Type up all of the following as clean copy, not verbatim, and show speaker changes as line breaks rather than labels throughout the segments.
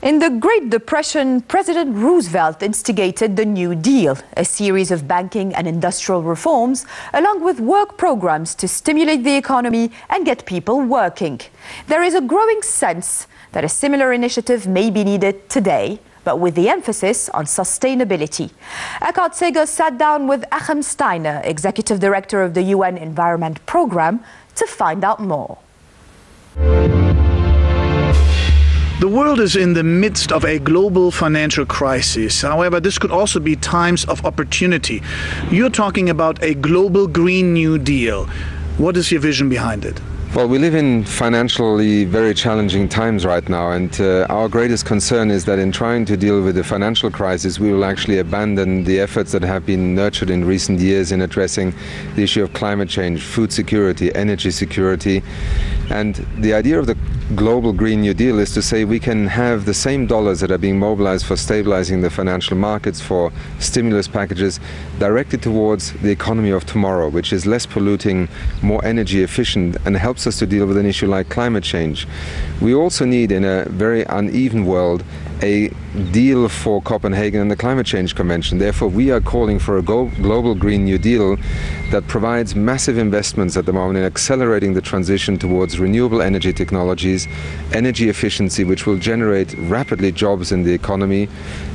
In the Great Depression, President Roosevelt instigated the New Deal, a series of banking and industrial reforms, along with work programs to stimulate the economy and get people working. There is a growing sense that a similar initiative may be needed today, but with the emphasis on sustainability. Eckart Sager sat down with Achim Steiner, Executive Director of the UN Environment Programme, to find out more.
The world is in the midst of a global financial crisis. However, this could also be times of opportunity. You're talking about a global Green New Deal. What is your vision behind it?
Well, we live in financially very challenging times right now, and our greatest concern is that in trying to deal with the financial crisis, we will actually abandon the efforts that have been nurtured in recent years in addressing the issue of climate change, food security, energy security. And the idea of the global Green New Deal is to say we can have the same dollars that are being mobilized for stabilizing the financial markets, for stimulus packages, directed towards the economy of tomorrow, which is less polluting, more energy efficient, and helps us to deal with an issue like climate change. We also need, in a very uneven world, a deal for Copenhagen and the Climate Change Convention. Therefore, we are calling for a global Green New Deal that provides massive investments at the moment in accelerating the transition towards renewable energy technologies, energy efficiency, which will generate rapidly jobs in the economy,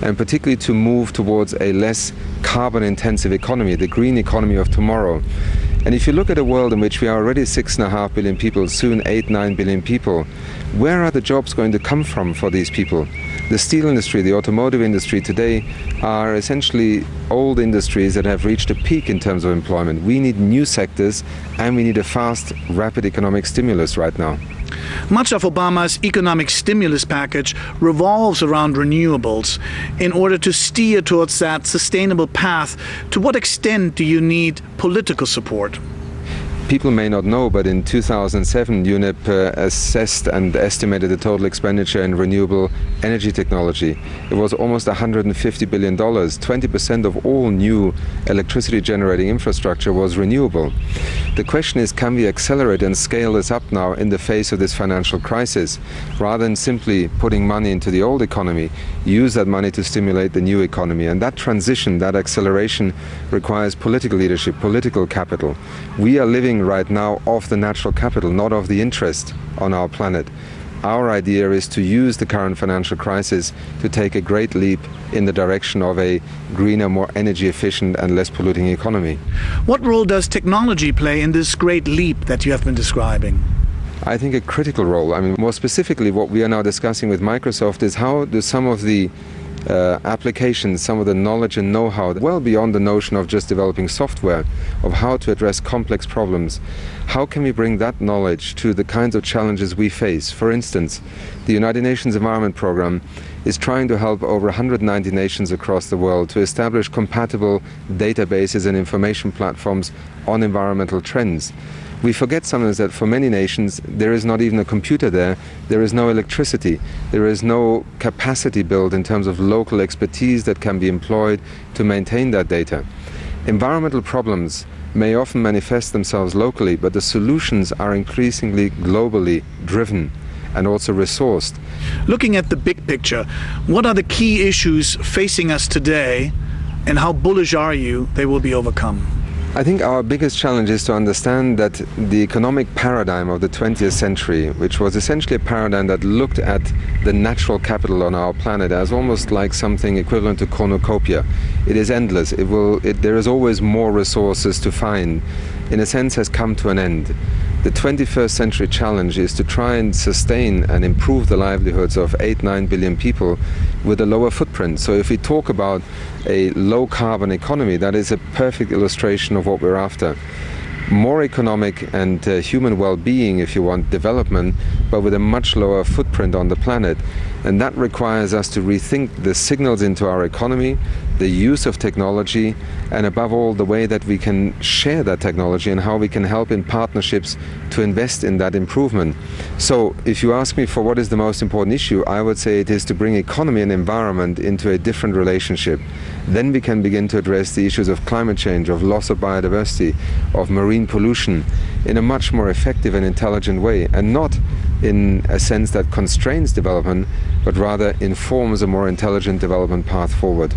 and particularly to move towards a less carbon-intensive economy, the green economy of tomorrow. And if you look at a world in which we are already 6.5 billion people, soon 8-9 billion people, where are the jobs going to come from for these people? The steel industry, the automotive industry today are essentially old industries that have reached a peak in terms of employment. We need new sectors, and we need a fast, rapid economic stimulus right now.
Much of Obama's economic stimulus package revolves around renewables. In order to steer towards that sustainable path, to what extent do you need political support?
People may not know, but in 2007, UNEP assessed and estimated the total expenditure in renewable energy technology. It was almost $150 billion. 20% of all new electricity generating infrastructure was renewable. The question is, can we accelerate and scale this up now in the face of this financial crisis, rather than simply putting money into the old economy, use that money to stimulate the new economy? And that transition, that acceleration requires political leadership, political capital. We are living right now off the natural capital, not of the interest on our planet. Our idea is to use the current financial crisis to take a great leap in the direction of a greener, more energy efficient and less polluting economy.
What role does technology play in this great leap that you have been describing?
I think a critical role. I mean, more specifically, what we are now discussing with Microsoft is how do some of the applications, some of the knowledge and know-how, well beyond the notion of just developing software, of how to address complex problems. How can we bring that knowledge to the kinds of challenges we face? For instance, the United Nations Environment Programme is trying to help over 190 nations across the world to establish compatible databases and information platforms on environmental trends. We forget sometimes that for many nations there is not even a computer there, there is no electricity, there is no capacity built in terms of local expertise that can be employed to maintain that data. Environmental problems may often manifest themselves locally, but the solutions are increasingly globally driven and also resourced.
Looking at the big picture, what are the key issues facing us today, and how bullish are you they will be overcome?
I think our biggest challenge is to understand that the economic paradigm of the 20th century, which was essentially a paradigm that looked at the natural capital on our planet as almost like something equivalent to cornucopia. It is endless. There is always more resources to find. In a sense, has come to an end. The 21st century challenge is to try and sustain and improve the livelihoods of 8-9 billion people with a lower footprint. So if we talk about a low carbon economy, that is a perfect illustration of what we're after. More economic and human well-being, if you want, development, but with a much lower footprint on the planet. And that requires us to rethink the signals into our economy, the use of technology, and above all the way that we can share that technology and how we can help in partnerships to invest in that improvement. So if you ask me for what is the most important issue, I would say it is to bring economy and environment into a different relationship. Then we can begin to address the issues of climate change, of loss of biodiversity, of marine pollution in a much more effective and intelligent way, and not in a sense that constrains development, but rather informs a more intelligent development path forward.